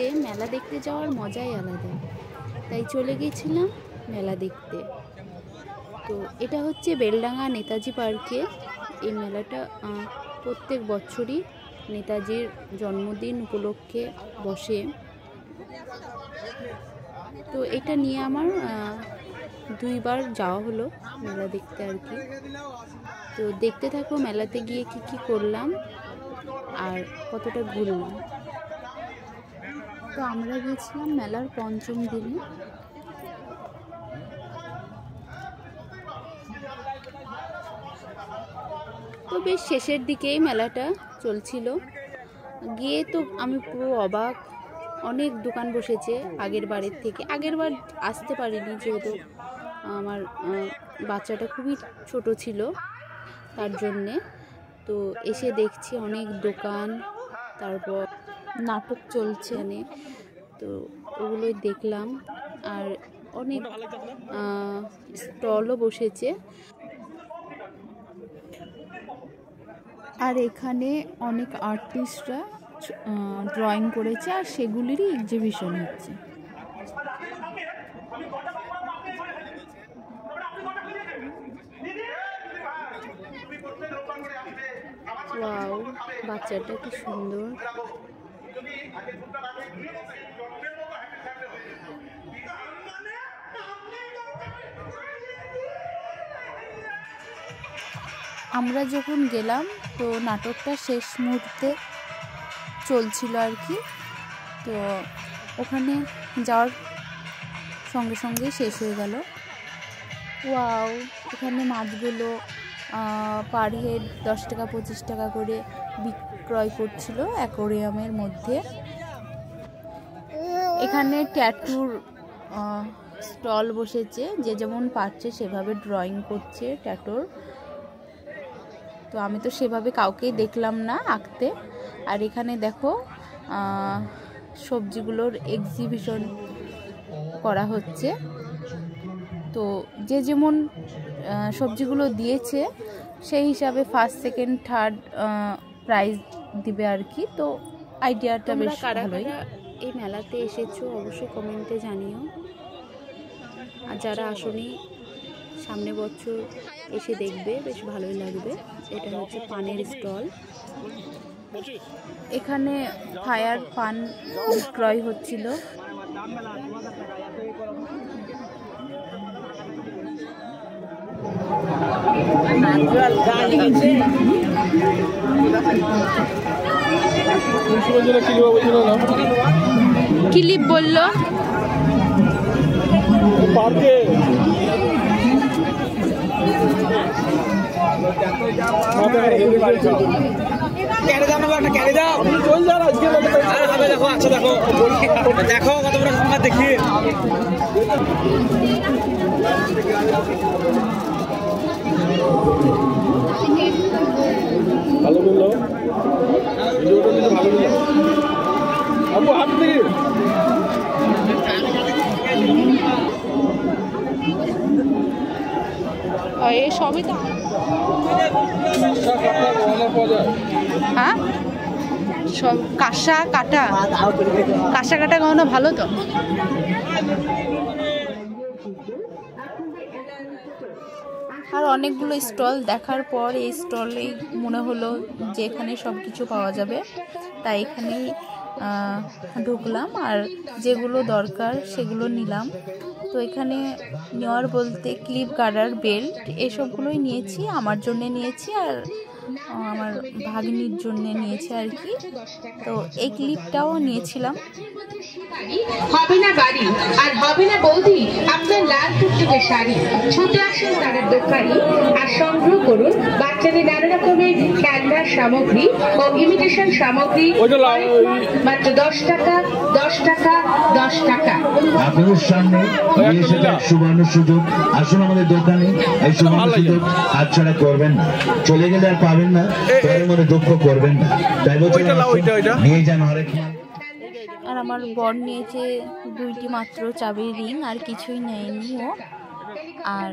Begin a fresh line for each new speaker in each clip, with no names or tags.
বছরতে মেলা দেখতে যাওয়ার মজাই আলাদা, তাই চলে গেছিলাম মেলা দেখতে। তো এটা হচ্ছে বেলডাঙ্গা নেতাজি পার্কে। এই মেলাটা প্রত্যেক বছরই নেতাজির জন্মদিন উপলক্ষে বসে। তো এটা নিয়ে আমার 2 বার যাওয়া হলো মেলা দেখতে আর কি। তো দেখতে থাকো মেলাতে গিয়ে কি করলাম আর কতটা ঘুরলাম। তো আমরা গিয়েছিলাম মেলার 5ম দিনে। তো বেশ শেষের দিকেই মেলাটা চলছিল। গিয়ে তো আমি পুরো অবাক, অনেক দোকান বসেছে আগের বারের থেকে। আগের বার আসতে পারিনি যেহেতু আমার বাচ্চাটা খুবই ছোট ছিল, তার জন্যে। তো এসে দেখছি অনেক দোকান, তারপর নাটক চলছে অনেক, তো ওগুলোই দেখলাম। আর অনেক স্টলও বসেছে। আর এখানে অনেক আর্টিস্টরা ড্রয়িং করেছে আর সেগুলিরই এক্সিবিশন হচ্ছে। ওয়াও, বাচ্চাটা কি সুন্দর। আমরা যখন গেলাম তো নাটকটা শেষ মুহূর্তে চলছিল আর কি। তো ওখানে যাওয়ার সঙ্গে সঙ্গে শেষ হয়ে গেল। ওয়াও, এখানে মাছগুলো পার হেড 10 টাকা 25 টাকা করে বিক্রয় করছিল অ্যাকোরিয়ামের মধ্যে। এখানে ট্যাটুর স্টল বসেছে, যে যেমন পারছে সেভাবে ড্রয়িং করছে ট্যাটুর। তো আমি তো সেভাবে কাউকেই দেখলাম না আঁকতে। আর এখানে দেখো সবজিগুলোর এক্সিবিশন করা হচ্ছে। তো যে যেমন সবজিগুলো দিয়েছে সেই হিসাবে ফার্স্ট সেকেন্ড থার্ড প্রাইজ দিবে আর কি। তো আইডিয়াটা বেশ ভালোই। এই মেলাতে এসেছো অবশ্যই কমেন্টে জানিও। আর যারা আসনি সামনে বছর এসে দেখবে, বেশ ভালোই লাগবে। এটা হচ্ছে পানের স্টল। এখানে ফায়ার পান বিক্রয় হচ্ছিল। ক্লিপ বললো পার্কে দেখো কত বড় সংখ্যা দেখি। ভালো বললো ভালো আপু হাত থেকে সবই তো। হ্যাঁ, সব কাঁসা কাটা গহনা ভালো তো। আর অনেকগুলো স্টল দেখার পর এই স্টলেই মনে হলো যে এখানে সব কিছু পাওয়া যাবে, তাই এখানেই ঢুকলাম আর যেগুলো দরকার সেগুলো নিলাম। তো এখানে নেওয়ার বলতে ক্লিপ গার্ডার, বেল্ট এসবগুলোই নিয়েছি। আমার জন্য নিয়েছি আর আমার ভাগ্নির জন্য নিয়েছি আর কি। তো এই ক্লিপটাও নিয়েছিলাম।
হবে না বাড়ি আর হবে না বৌদি আপনার লাল টুকটুকে শাড়ি, ছুটে আসুন তাদের দোকানে আর সংগ্রহ করুন বাচ্চাদের নানা রকমের খেলনার সামগ্রী ও ইমিটেশন সামগ্রী মাত্র 10 টাকা 10 টাকা 10 টাকা।
আপনাদের সামনে সুবর্ণ সুযোগ, আসুন আমাদের দোকানে। এই সুবর্ণ সুযোগ হাতছাড়া করবেন না, চলে গেলে আর পাবেন না, এর মধ্যে দুঃখ করবেন না। তাই বলছি নিয়ে যান হরেক।
আর আমার বর নিয়েছে 2টি মাত্র চাবির রিং, আর কিছুই নেয়নি ও। আর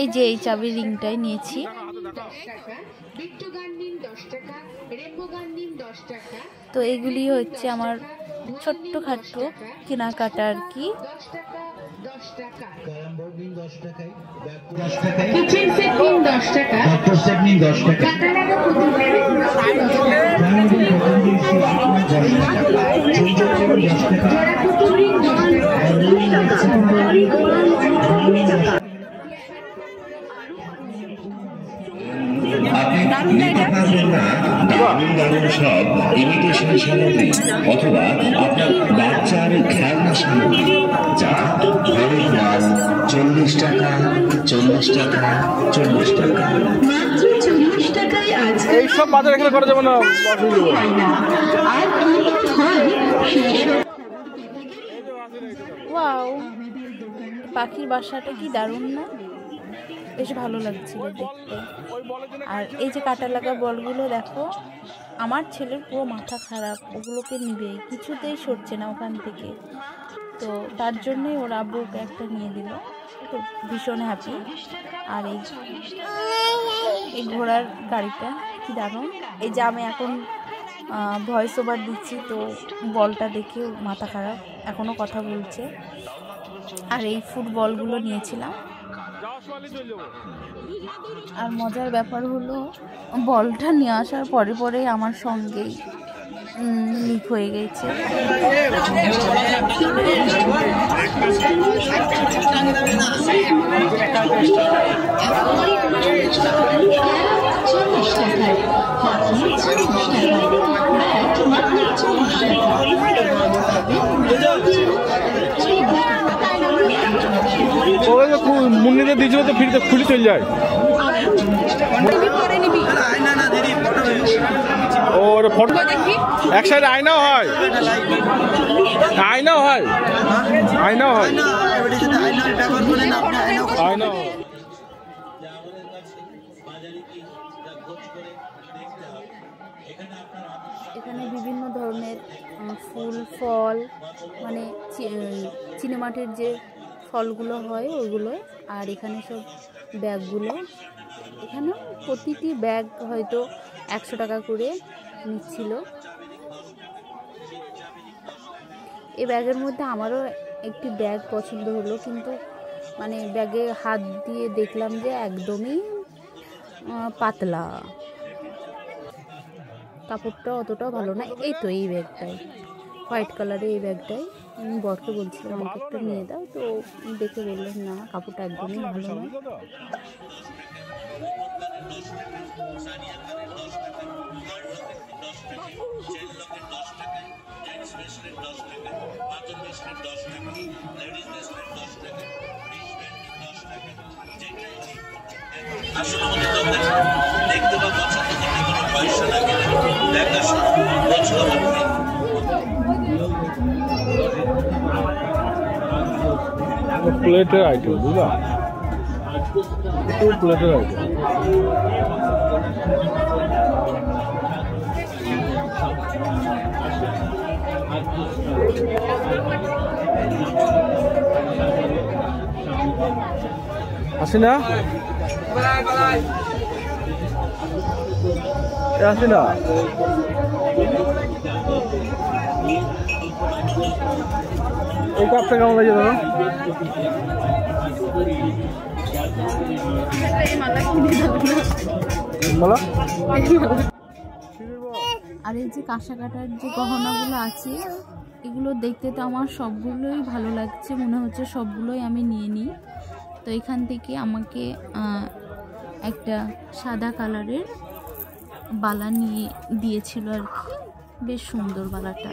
এই যে এই চাবির রিংটাই নিয়েছি।
10 টাকা, বিট্টু গান নিন 10 টাকা, রেম্বো গান নিন 10 টাকা।
তো এগুলি হচ্ছে আমার ছোট্টখাট্টো কেনাকাটা আর কি।
10 টাকা 10 টাকা।
ক্যারাম বোর্ড নিন 10 টাকায়, ব্যাগ 10 টাকায়,
কিচেন সেট নিন 10 টাকা,
ডক্টর সেট নিন 10 টাকায়,
কাটা লাগা পুতুল নিন 10 টাকা, জোড়া পুতুল নিন 10 টাকা।
দারুণ সব ইমিটেশন সামগ্রী অথবা আপনার বাচ্চার খেলনা সামগ্রী যা ঘরের মাল 40 টাকা 40 টাকা 40 টাকা
মাত্র 40 টাকায় আজকাল
এইসব বাজার এখানে করা যাবে না।
আর হয়
ওয়াও, পাখির বাসাটা কি দারুণ না? বেশ ভালো লাগছিল দেখতে। আর এই যে কাটা লাগা বলগুলো দেখো, আমার ছেলের পুরো মাথা খারাপ, ওগুলোকে নিবে কিছুতেই সরছে না ওখান থেকে। তো তার জন্যই ওর আব্বুকে একটা নিয়ে দিল, তো ভীষণ হ্যাপি। আর এই ঘোড়ার গাড়িটা কি দারুণ। এই যে আমি এখন ভয়েস ওভার দিচ্ছি, তো বলটা দেখে মাথা খারাপ, এখনও কথা বলছে। আর এই ফুটবলগুলো নিয়েছিলাম। আর মজার ব্যাপার হলো, বলটা নিয়ে আসার পরে পরে আমার সঙ্গেই লিক হয়ে গেছে।
মুন্নিদের দিয়েছিল তো ফিরতে খুলে চলে যায়। ওর ফটো এক সাইডে আয়নাও হয়, আয়নাও হয়, আয়নাও হয়, আয়নাও।
এখানে বিভিন্ন ধরনের ফুল ফল, মানে চিনেমাটির যে ফলগুলো হয় ওইগুলো। আর এখানে সব ব্যাগগুলো, এখানে প্রতিটি ব্যাগ হয়তো 100 টাকা করে নিচ্ছিল। এই ব্যাগের মধ্যে আমারও একটি ব্যাগ পছন্দ হলো, কিন্তু মানে ব্যাগে হাত দিয়ে দেখলাম যে একদমই পাতলা, কাপড়টা অতটাও ভালো না। এই তো এই ব্যাগটাই, হোয়াইট কালারের এই ব্যাগটাই আমি বরকে বলছিলাম আমাকে একটা নিয়ে দাও, তো দেখে বললেন না কাপড়টা একদমই ভালো না।
প্লেটের আইটেম বুঝলা, প্লেটের আইটেম। আসি না, আসি না। এই কাপটা কেমন লাগে দাদা?
আর এই যে কাঁসা কাটার যে গহনাগুলো আছে, এগুলো দেখতে তো আমার সবগুলোই ভালো লাগছে, মনে হচ্ছে সবগুলোই আমি নিয়ে নিই। তো এখান থেকে আমাকে একটা সাদা কালারের বালা নিয়ে দিয়েছিল আর কি, বেশ সুন্দর বালাটা।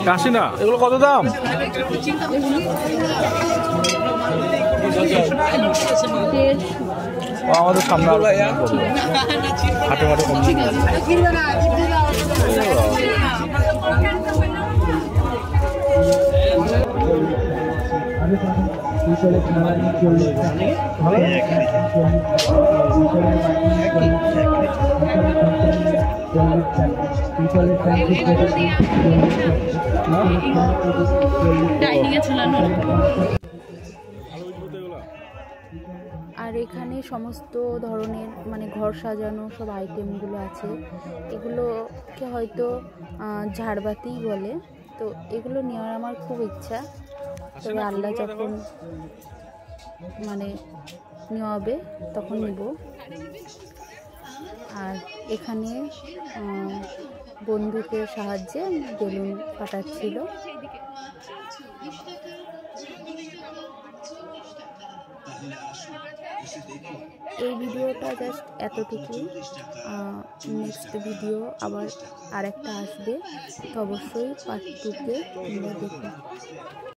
কাশি না, এগুলো কত দাম? আমাদের সামনে হাটে হাটে কম।
আর এখানে সমস্ত ধরনের মানে ঘর সাজানো সব আইটেমগুলো আছে। এগুলোকে হয়তো ঝাড়বাতিই বলে। তো এগুলো নেওয়ার আমার খুব ইচ্ছা, তবে আল্লাহ যখন মানে নেওয়াবে তখন নেব। আর এখানে বন্দুকের সাহায্যে বেলুন ফাটাচ্ছিল। এই ভিডিওটা জাস্ট এতটুকুই। নেক্সট ভিডিও আবার আরেকটা আসবে, তো অবশ্যই পার্ট 2 তে তোমরা দেখো।